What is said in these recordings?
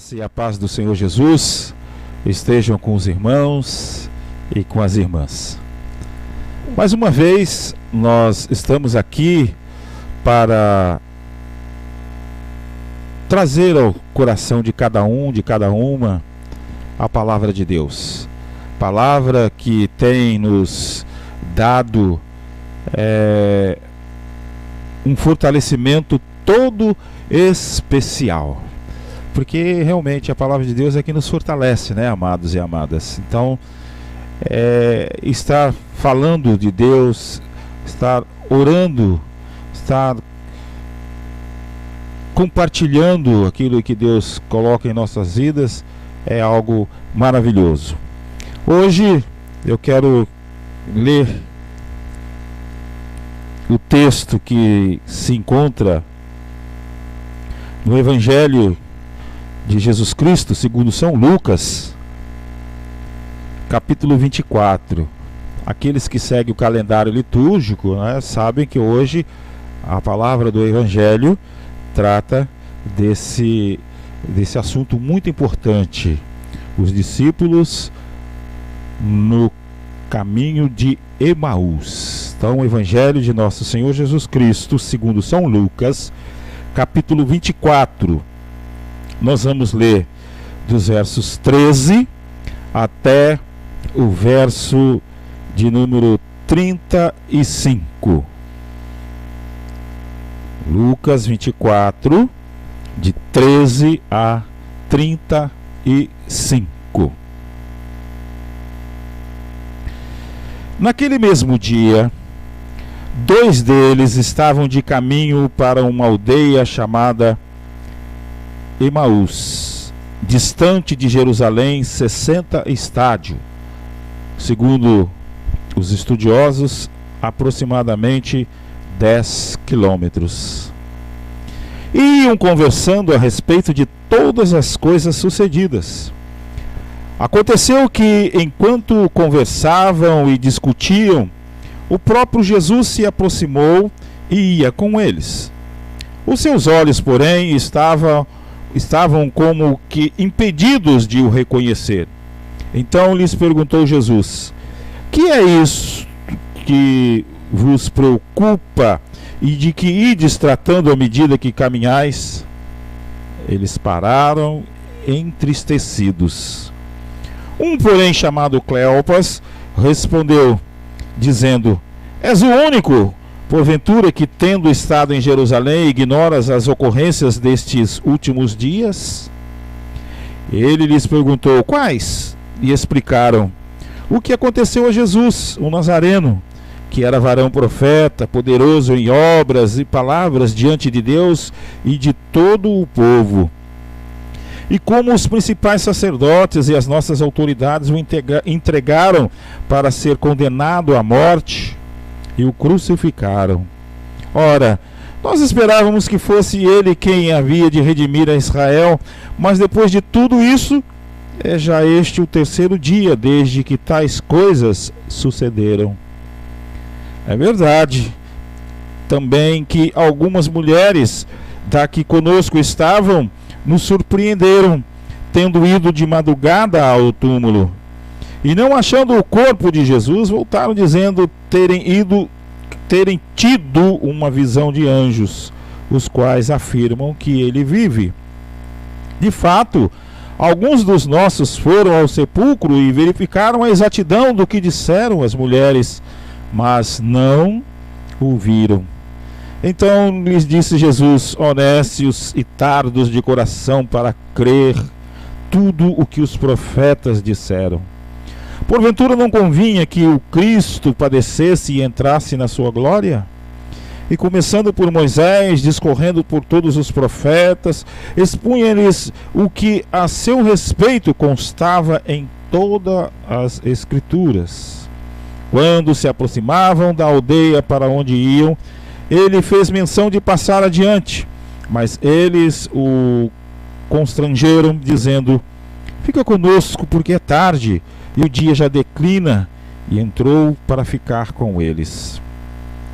graça e a paz do Senhor Jesus estejam com os irmãos e com as irmãs. Mais uma vez, nós estamos aqui para trazer ao coração de cada um, de cada uma, a palavra de Deus. Palavra que tem nos dado um fortalecimento todo especial. Porque realmente a palavra de Deus é que nos fortalece, né, amados e amadas? Então, estar falando de Deus, estar orando, estar compartilhando aquilo que Deus coloca em nossas vidas é algo maravilhoso. Hoje eu quero ler o texto que se encontra no Evangelho de Jesus Cristo, segundo São Lucas, capítulo 24. Aqueles que seguem o calendário litúrgico, né, sabem que hoje a palavra do Evangelho trata desse assunto muito importante. Os discípulos no caminho de Emaús. Então, o Evangelho de Nosso Senhor Jesus Cristo, segundo São Lucas, capítulo 24. Nós vamos ler dos versos 13 até o verso de número 35. Lucas 24, de 13 a 35. Naquele mesmo dia, dois deles estavam de caminho para uma aldeia chamada Emaús, distante de Jerusalém 60 estádios, segundo os estudiosos, aproximadamente 10 quilômetros. Iam conversando a respeito de todas as coisas sucedidas. Aconteceu que, enquanto conversavam e discutiam, o próprio Jesus se aproximou e ia com eles. Os seus olhos, porém, estavam como que impedidos de o reconhecer. Então lhes perguntou Jesus: que é isso que vos preocupa e de que ides tratando à medida que caminhais? Eles pararam entristecidos. Um, porém, chamado Cleopas, respondeu, dizendo: és o único, porventura, que, tendo estado em Jerusalém, ignoras as ocorrências destes últimos dias? Ele lhes perguntou: quais? E explicaram o que aconteceu a Jesus, o Nazareno, que era varão profeta, poderoso em obras e palavras diante de Deus e de todo o povo. E como os principais sacerdotes e as nossas autoridades o entregaram para ser condenado à morte e o crucificaram. Ora, nós esperávamos que fosse ele quem havia de redimir a Israel, mas depois de tudo isso, é já este o terceiro dia desde que tais coisas sucederam. É verdade também que algumas mulheres da que conosco estavam nos surpreenderam, tendo ido de madrugada ao túmulo. E não achando o corpo de Jesus, voltaram dizendo terem tido uma visão de anjos, os quais afirmam que ele vive. De fato, alguns dos nossos foram ao sepulcro e verificaram a exatidão do que disseram as mulheres, mas não o viram. Então lhes disse Jesus: honestos e tardos de coração para crer tudo o que os profetas disseram. Porventura não convinha que o Cristo padecesse e entrasse na sua glória? E começando por Moisés, discorrendo por todos os profetas, expunha-lhes o que a seu respeito constava em todas as Escrituras. Quando se aproximavam da aldeia para onde iam, ele fez menção de passar adiante, mas eles o constrangeram, dizendo: fica conosco, porque é tarde e o dia já declina, e entrou para ficar com eles.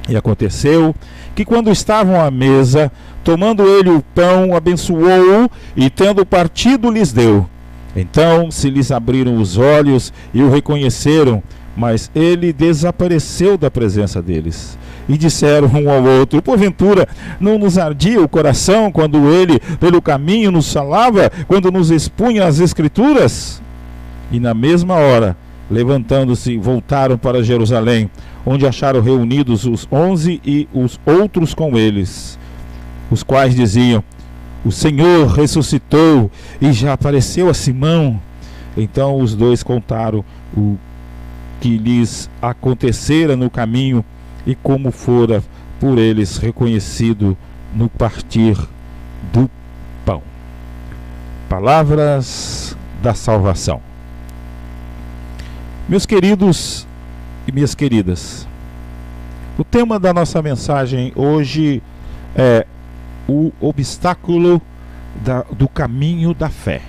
E aconteceu que, quando estavam à mesa, tomando ele o pão, abençoou-o e, tendo partido, lhes deu. Então se lhes abriram os olhos e o reconheceram, mas ele desapareceu da presença deles. E disseram um ao outro: porventura não nos ardia o coração quando ele pelo caminho nos falava, quando nos expunha as Escrituras? E na mesma hora, levantando-se, voltaram para Jerusalém, onde acharam reunidos os 11 e os outros com eles, os quais diziam: o Senhor ressuscitou e já apareceu a Simão. Então os dois contaram o que lhes acontecera no caminho e como fora por eles reconhecido no partir do pão. Palavras da salvação. Meus queridos e minhas queridas, o tema da nossa mensagem hoje é o obstáculo do caminho da fé.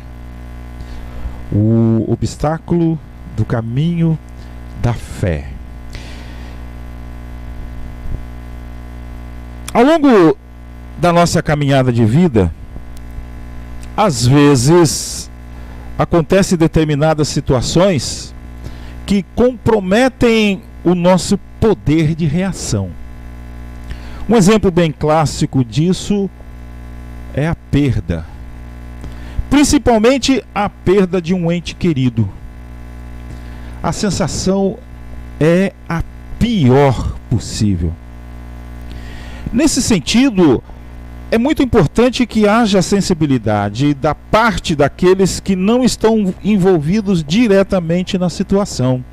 O obstáculo do caminho da fé. Ao longo da nossa caminhada de vida, às vezes acontecem determinadas situações que comprometem o nosso poder de reação. Um exemplo bem clássico disso é a perda, principalmente a perda de um ente querido. A sensação é a pior possível. Nesse sentido, é muito importante que haja sensibilidade da parte daqueles que não estão envolvidos diretamente na situação.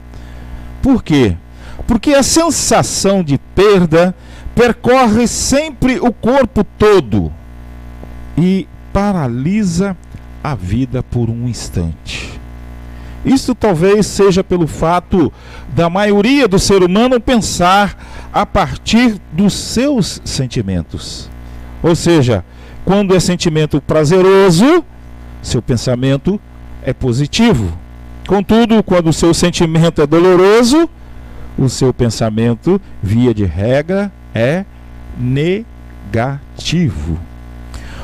Por quê? Porque a sensação de perda percorre sempre o corpo todo e paralisa a vida por um instante. Isso talvez seja pelo fato da maioria do ser humano pensar a partir dos seus sentimentos. Ou seja, quando é sentimento prazeroso, seu pensamento é positivo. Contudo, quando o seu sentimento é doloroso, o seu pensamento, via de regra, é negativo.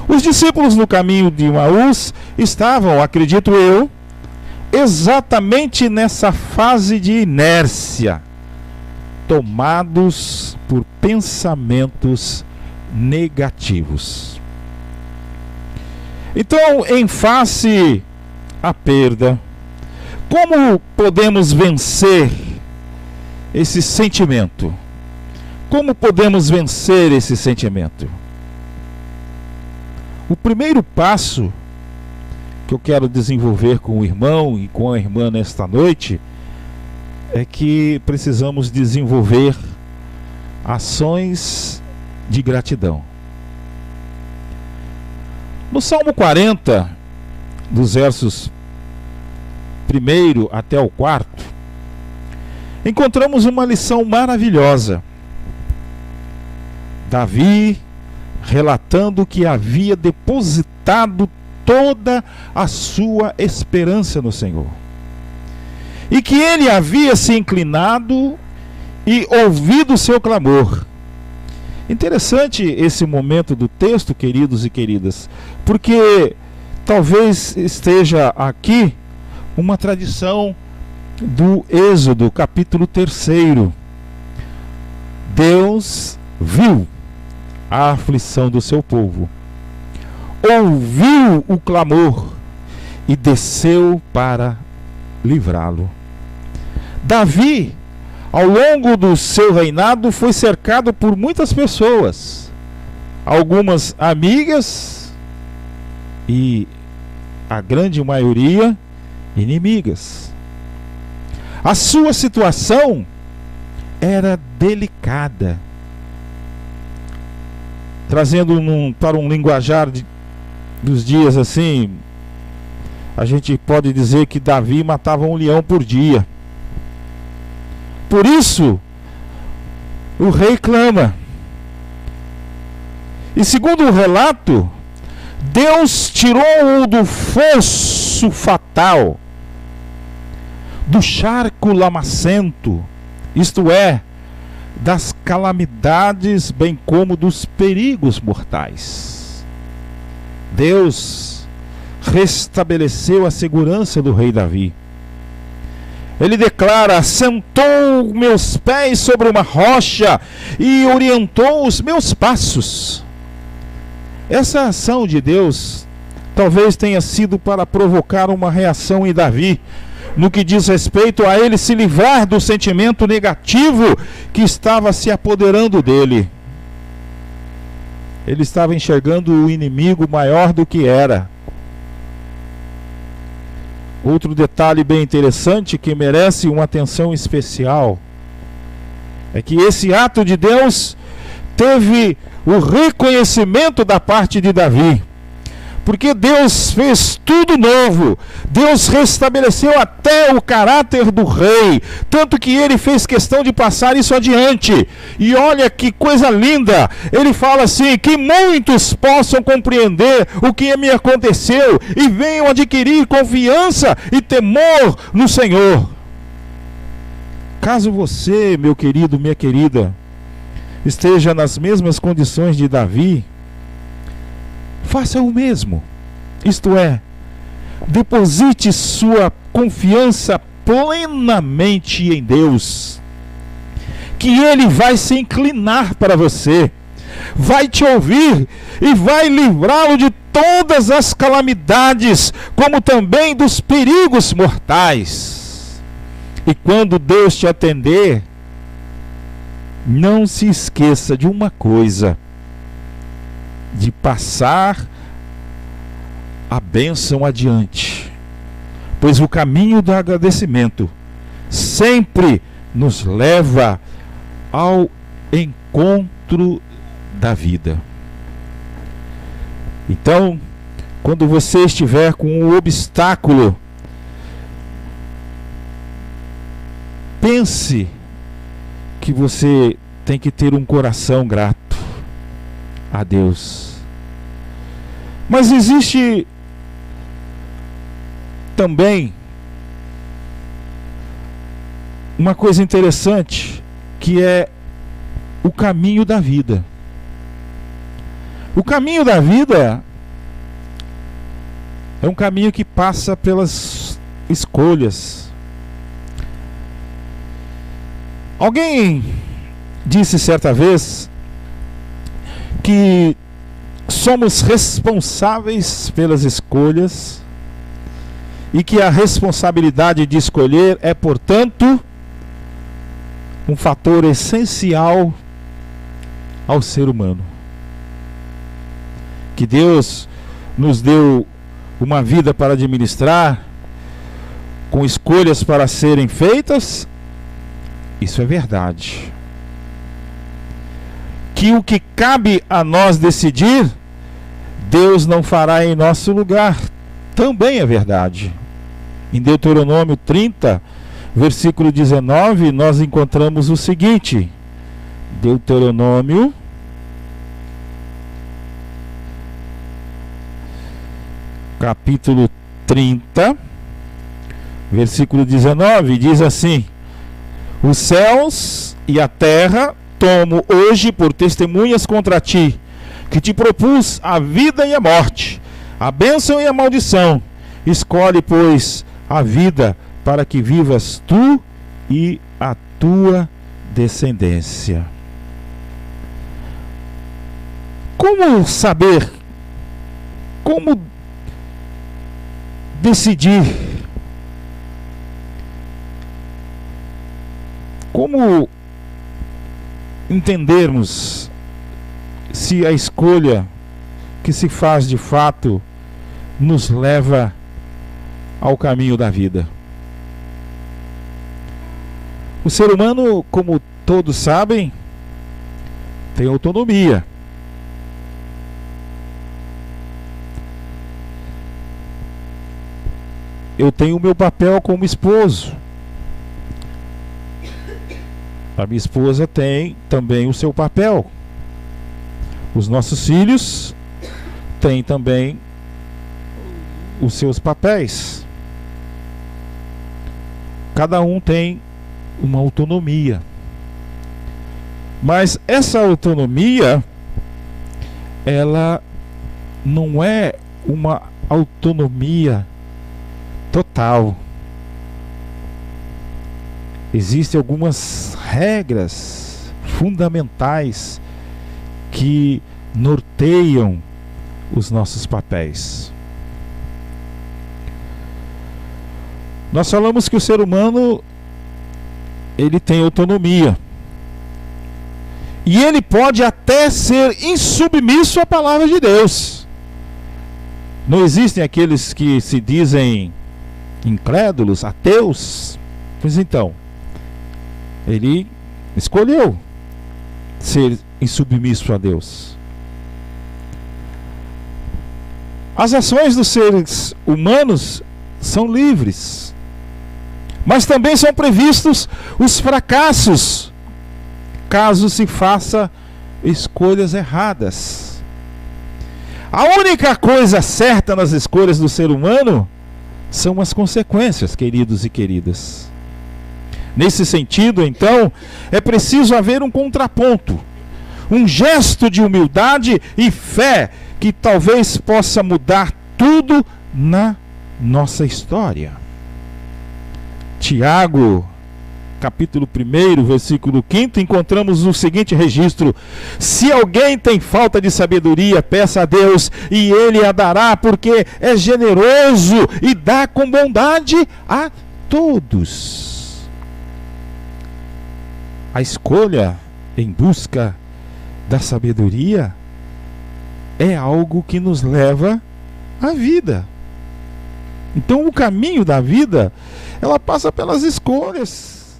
Os discípulos no caminho de Emaús estavam, acredito eu, exatamente nessa fase de inércia, tomados por pensamentos negativos. Então, em face à perda, como podemos vencer esse sentimento? Como podemos vencer esse sentimento? O primeiro passo que eu quero desenvolver com o irmão e com a irmã nesta noite é que precisamos desenvolver ações de gratidão. No Salmo 40, dos versos 1 até o 4, encontramos uma lição maravilhosa. Davi relatando que havia depositado toda a sua esperança no Senhor, e que ele havia se inclinado e ouvido o seu clamor. Interessante esse momento do texto, queridos e queridas, porque talvez esteja aqui uma tradição do Êxodo, capítulo 3. Deus viu a aflição do seu povo, ouviu o clamor e desceu para livrá-lo. Davi, ao longo do seu reinado, foi cercado por muitas pessoas, algumas amigas e a grande maioria inimigas. A sua situação era delicada. Trazendo para um linguajar dos dias assim, a gente pode dizer que Davi matava um leão por dia. Por isso, o rei clama. E segundo o relato, Deus tirou-o do fosso fatal, do charco lamacento, isto é, das calamidades, bem como dos perigos mortais. Deus restabeleceu a segurança do rei Davi. Ele declara: assentou meus pés sobre uma rocha e orientou os meus passos. Essa ação de Deus talvez tenha sido para provocar uma reação em Davi, no que diz respeito a ele se livrar do sentimento negativo que estava se apoderando dele. Ele estava enxergando o inimigo maior do que era. Outro detalhe bem interessante que merece uma atenção especial é que esse ato de Deus teve o reconhecimento da parte de Davi, porque Deus fez tudo novo. Deus restabeleceu até o caráter do rei, tanto que ele fez questão de passar isso adiante. E olha que coisa linda, ele fala assim: que muitos possam compreender o que me aconteceu e venham adquirir confiança e temor no Senhor. Caso você, meu querido, minha querida, esteja nas mesmas condições de Davi, faça o mesmo. Isto é, deposite sua confiança plenamente em Deus, que Ele vai se inclinar para você, vai te ouvir e vai livrá-lo de todas as calamidades, como também dos perigos mortais. E quando Deus te atender, não se esqueça de uma coisa: de passar a bênção adiante, pois o caminho do agradecimento sempre nos leva ao encontro da vida. Então, quando você estiver com um obstáculo, pense que você tem que ter um coração grato a Deus. Mas existe também uma coisa interessante, que é o caminho da vida. O caminho da vida é um caminho que passa pelas escolhas. Alguém disse certa vez que somos responsáveis pelas escolhas e que a responsabilidade de escolher é, portanto, um fator essencial ao ser humano. Que Deus nos deu uma vida para administrar, com escolhas para serem feitas, isso é verdade. Que o que cabe a nós decidir, Deus não fará em nosso lugar, também é verdade. Em Deuteronômio 30, versículo 19, nós encontramos o seguinte: Deuteronômio capítulo 30, versículo 19, diz assim: os céus e a terra tomo hoje por testemunhas contra ti, que te propus a vida e a morte, a bênção e a maldição. Escolhe, pois, a vida, para que vivas tu e a tua descendência. Como saber? Como decidir? Como entendermos se a escolha que se faz de fato nos leva ao caminho da vida? O ser humano, como todos sabem, tem autonomia. Eu tenho o meu papel como esposo. A minha esposa tem também o seu papel. Os nossos filhos têm também os seus papéis. Cada um tem uma autonomia. Mas essa autonomia, ela não é uma autonomia total. Existem algumas regras fundamentais que norteiam os nossos papéis. Nós falamos que o ser humano, ele tem autonomia. E ele pode até ser insubmisso à palavra de Deus. Não existem aqueles que se dizem incrédulos, ateus? Pois então, ele escolheu ser insubmisso a Deus. As ações dos seres humanos são livres, mas também são previstos os fracassos, caso se faça escolhas erradas. A única coisa certa nas escolhas do ser humano são as consequências, queridos e queridas. Nesse sentido, então, é preciso haver um contraponto, um gesto de humildade e fé que talvez possa mudar tudo na nossa história. Tiago, capítulo 1, versículo 5, encontramos o seguinte registro: se alguém tem falta de sabedoria, peça a Deus, e Ele a dará, porque é generoso e dá com bondade a todos. A escolha em busca da sabedoria é algo que nos leva à vida. Então o caminho da vida, ela passa pelas escolhas.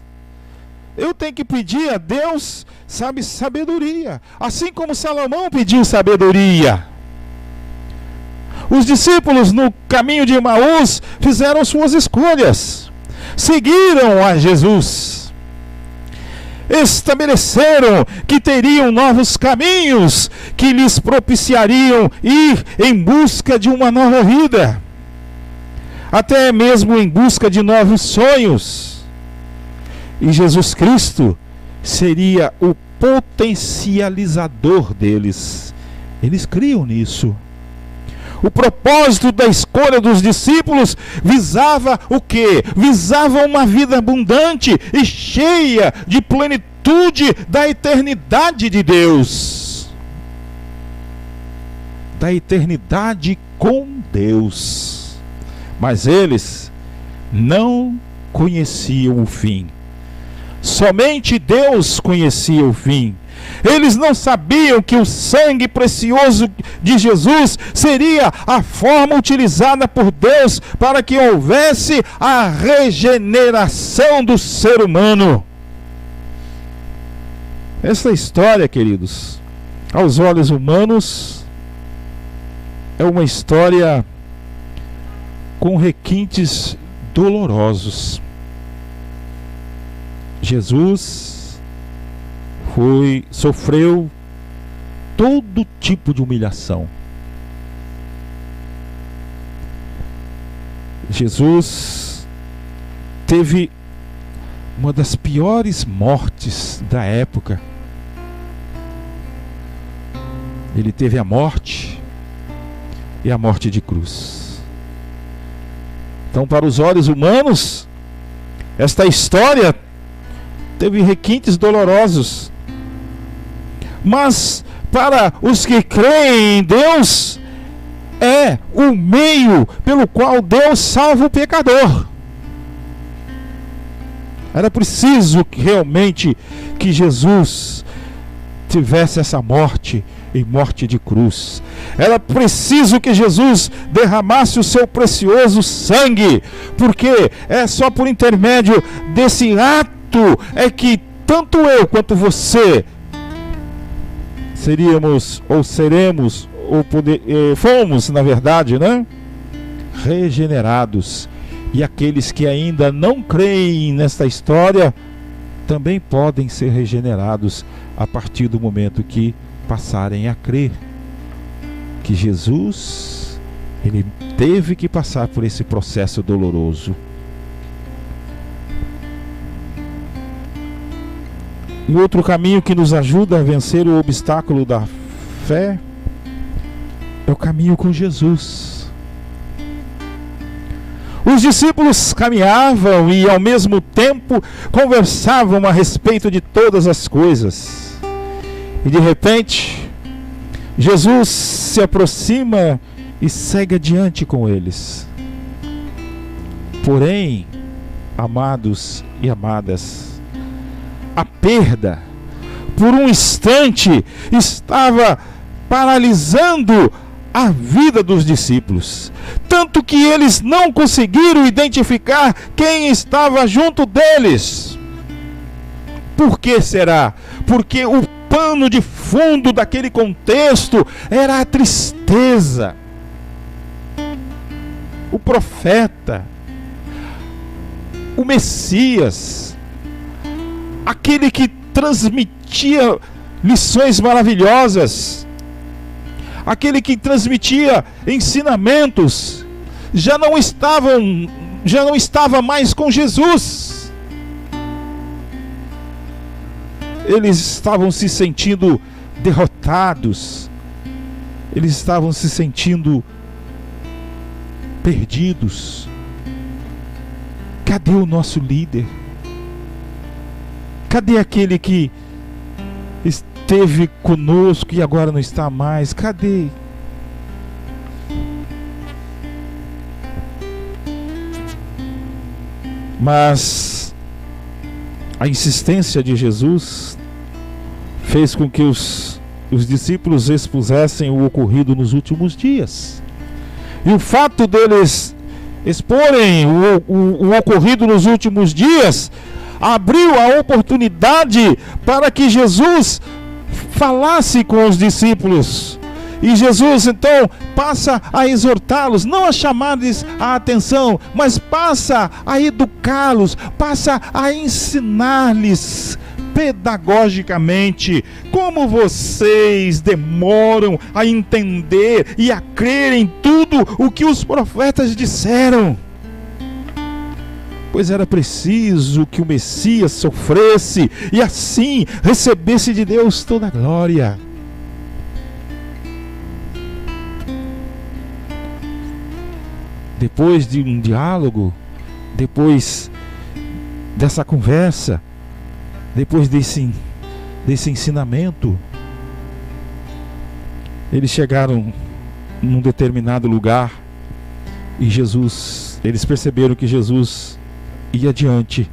Eu tenho que pedir a Deus, sabe, sabedoria, assim como Salomão pediu sabedoria. Os discípulos no caminho de Emaús fizeram suas escolhas, seguiram a Jesus, estabeleceram que teriam novos caminhos que lhes propiciariam ir em busca de uma nova vida, até mesmo em busca de novos sonhos. E Jesus Cristo seria o potencializador deles. Eles criam nisso. O propósito da escolha dos discípulos visava o quê? Visava uma vida abundante e cheia de plenitude da eternidade de Deus. Da eternidade com Deus. Mas eles não conheciam o fim. Somente Deus conhecia o fim. Eles não sabiam que o sangue precioso de Jesus seria a forma utilizada por Deus para que houvesse a regeneração do ser humano. Essa história, queridos, aos olhos humanos, é uma história com requintes dolorosos. Jesus sofreu todo tipo de humilhação. Jesus teve uma das piores mortes da época. Ele teve a morte e a morte de cruz. Então, para os olhos humanos, esta história teve requintes dolorosos. Mas para os que creem em Deus, é o meio pelo qual Deus salva o pecador. Era preciso realmente que Jesus tivesse essa morte em morte de cruz. Era preciso que Jesus derramasse o seu precioso sangue, porque é só por intermédio desse ato é que tanto eu quanto você seríamos, ou seremos, ou fomos, na verdade, né? Regenerados. E aqueles que ainda não creem nesta história também podem ser regenerados a partir do momento que passarem a crer que Jesus, ele teve que passar por esse processo doloroso. Um outro caminho que nos ajuda a vencer o obstáculo da fé é o caminho com Jesus. Os discípulos caminhavam e ao mesmo tempo conversavam a respeito de todas as coisas. E de repente, Jesus se aproxima e segue adiante com eles. Porém, amados e amadas, a perda, por um instante, estava paralisando a vida dos discípulos, tanto que eles não conseguiram identificar quem estava junto deles. Por que será? Porque o pano de fundo daquele contexto era a tristeza. O profeta, o Messias, aquele que transmitia lições maravilhosas, aquele que transmitia ensinamentos, já não estava mais com Jesus. Eles estavam se sentindo derrotados, eles estavam se sentindo perdidos. Cadê o nosso líder? Cadê aquele que esteve conosco e agora não está mais? Cadê? Mas a insistência de Jesus fez com que os discípulos expusessem o ocorrido nos últimos dias. E o fato deles exporem o ocorrido nos últimos dias abriu a oportunidade para que Jesus falasse com os discípulos. E Jesus então passa a exortá-los, não a chamar-lhes a atenção, mas passa a educá-los, passa a ensinar-lhes pedagogicamente. Como vocês demoram a entender e a crer em tudo o que os profetas disseram? Pois era preciso que o Messias sofresse e assim recebesse de Deus toda a glória. Depois de um diálogo, depois dessa conversa, depois desse ensinamento, eles chegaram num determinado lugar e eles perceberam que Jesus ia adiante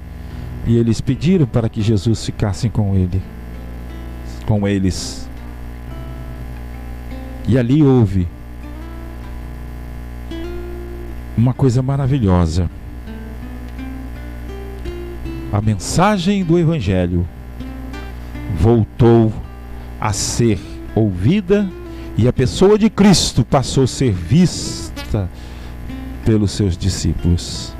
e eles pediram para que Jesus ficasse com eles. E ali houve uma coisa maravilhosa. A mensagem do Evangelho voltou a ser ouvida e a pessoa de Cristo passou a ser vista pelos seus discípulos.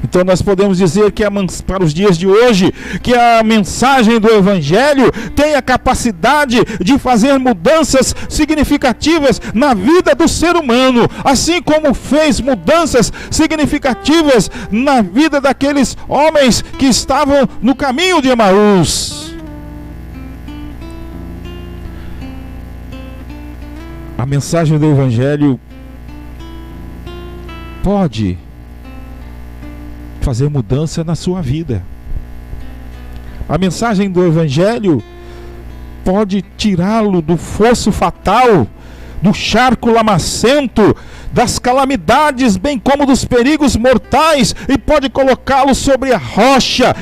Então nós podemos dizer que para os dias de hoje, que a mensagem do Evangelho tem a capacidade de fazer mudanças significativas na vida do ser humano, assim como fez mudanças significativas na vida daqueles homens que estavam no caminho de Emaús. A mensagem do Evangelho pode fazer mudança na sua vida. A mensagem do Evangelho pode tirá-lo do fosso fatal, do charco lamacento, das calamidades, bem como dos perigos mortais, e pode colocá-lo sobre a rocha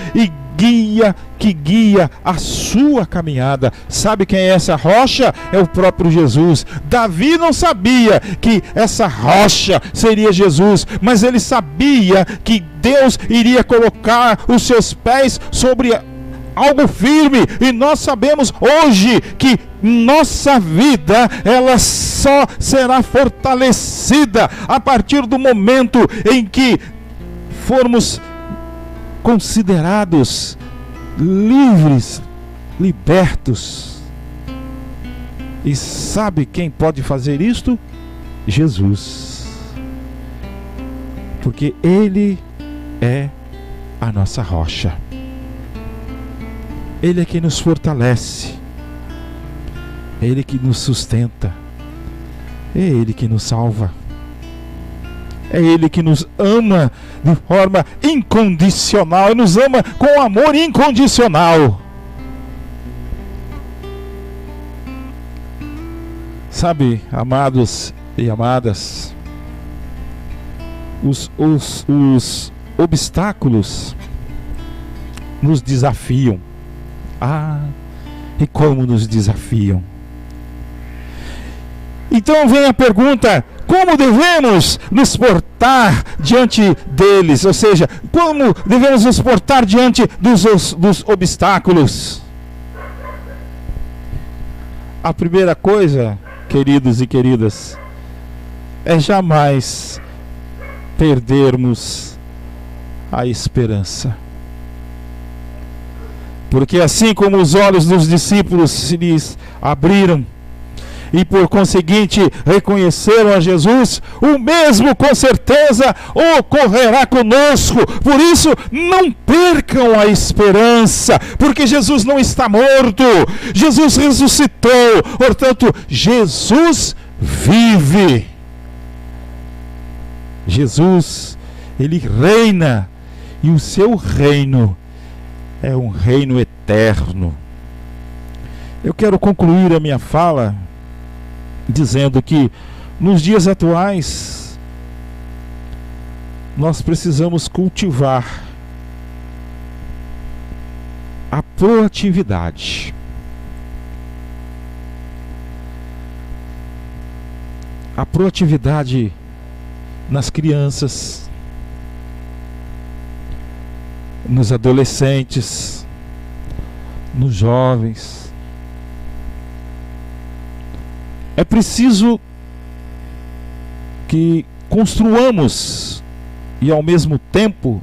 que guia a sua caminhada. Sabe quem é essa rocha? É o próprio Jesus. Davi não sabia que essa rocha seria Jesus, mas ele sabia que Deus iria colocar os seus pés sobre algo firme, e nós sabemos hoje que nossa vida, ela só será fortalecida a partir do momento em que formos considerados livres, libertos. E sabe quem pode fazer isto? Jesus. Porque Ele é a nossa rocha. Ele é quem nos fortalece, é Ele que nos sustenta, é Ele que nos salva, é Ele que nos ama de forma incondicional, Ele nos ama com amor incondicional. Sabe, amados e amadas, os obstáculos nos desafiam. E como nos desafiam. Então vem a pergunta: como devemos nos portar diante deles? Ou seja, como devemos nos portar diante dos obstáculos? A primeira coisa, queridos e queridas, é jamais perdermos a esperança. Porque assim como os olhos dos discípulos se lhes abriram e por conseguinte reconheceram a Jesus, o mesmo com certeza ocorrerá conosco. Por isso não percam a esperança, porque Jesus não está morto, Jesus ressuscitou, portanto Jesus vive. Jesus, Ele reina, e o seu reino é um reino eterno. Eu quero concluir a minha fala dizendo que nos dias atuais nós precisamos cultivar a proatividade. A proatividade nas crianças, nos adolescentes, nos jovens. É preciso que construamos e ao mesmo tempo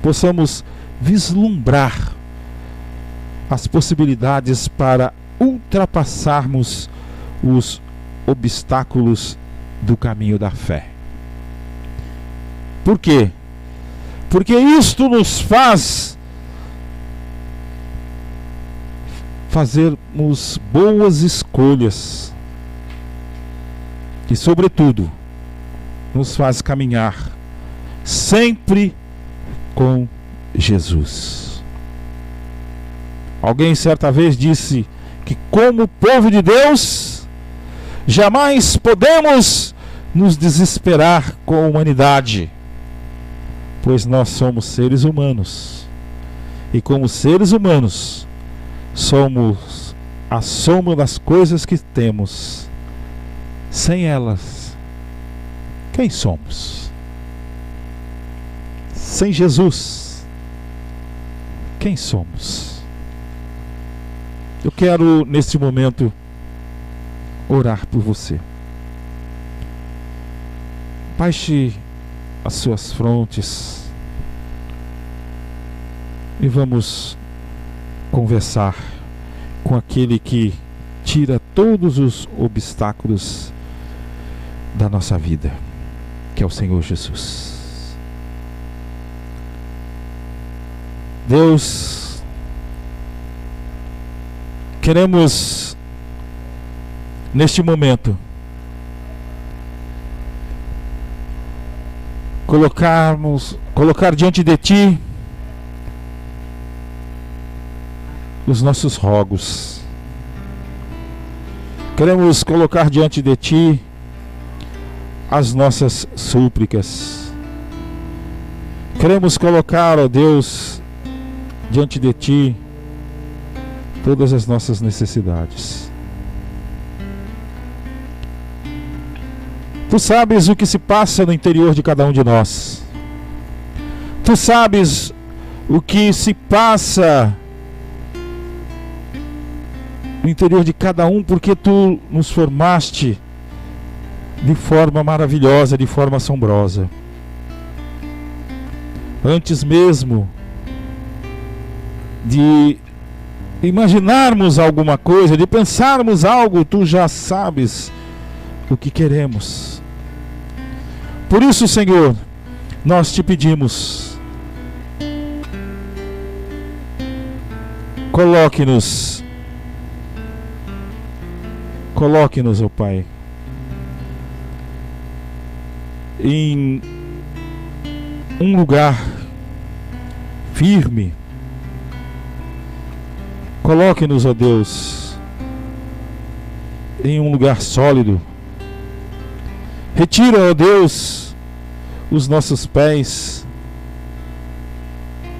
possamos vislumbrar as possibilidades para ultrapassarmos os obstáculos do caminho da fé. Por quê? Porque isto nos faz fazermos boas escolhas e, sobretudo, nos faz caminhar sempre com Jesus. Alguém certa vez disse que, como povo de Deus, jamais podemos nos desesperar com a humanidade, pois nós somos seres humanos, e como seres humanos somos a soma das coisas que temos. Sem elas, quem somos? Sem Jesus, quem somos? Eu quero neste momento orar por você. Baixe as suas frontes e vamos conversar com aquele que tira todos os obstáculos da nossa vida, que é o Senhor Jesus. Deus, queremos neste momento colocar diante de Ti os nossos rogos. Queremos colocar diante de Ti as nossas súplicas. Queremos colocar, ó Deus, diante de Ti todas as nossas necessidades. Tu sabes o que se passa no interior de cada um de nós. Tu sabes o que se passa no interior de cada um, porque Tu nos formaste de forma maravilhosa, de forma assombrosa. Antes mesmo de imaginarmos alguma coisa, de pensarmos algo, Tu já sabes o que queremos. Por isso, Senhor, nós Te pedimos, Coloque-nos, ó Pai, em um lugar firme. Coloque-nos, ó Deus, em um lugar sólido. Retira, ó Deus, os nossos pés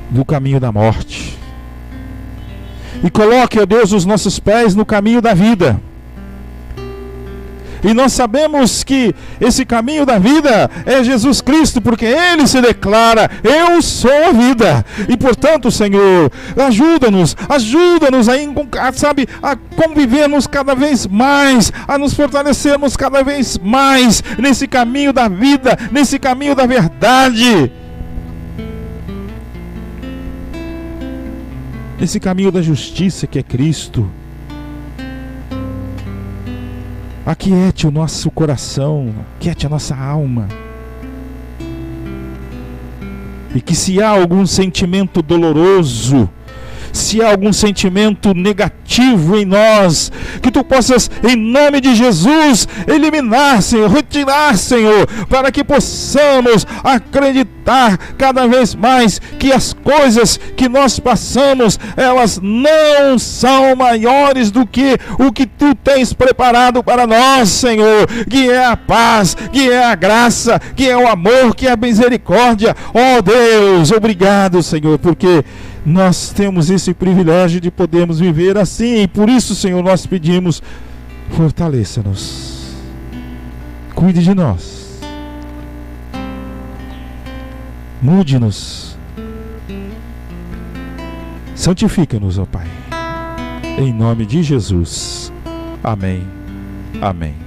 do caminho da morte. E coloque, ó Deus, os nossos pés no caminho da vida. E nós sabemos que esse caminho da vida é Jesus Cristo, porque Ele se declara: eu sou a vida. E portanto, Senhor, ajuda-nos a convivermos cada vez mais, a nos fortalecermos cada vez mais nesse caminho da vida, nesse caminho da verdade, nesse caminho da justiça que é Cristo. Aquiete o nosso coração, aquiete a nossa alma. E que se há algum sentimento doloroso, se há algum sentimento negativo em nós, que Tu possas, em nome de Jesus, eliminar, Senhor, retirar, Senhor, para que possamos acreditar cada vez mais que as coisas que nós passamos, elas não são maiores do que o que Tu tens preparado para nós, Senhor, que é a paz, que é a graça, que é o amor, que é a misericórdia. Ó Deus, obrigado, Senhor, porque nós temos esse privilégio de podermos viver assim. E por isso, Senhor, nós pedimos: fortaleça-nos, cuide de nós, mude-nos, santifica-nos, ó Pai, em nome de Jesus. Amém. Amém.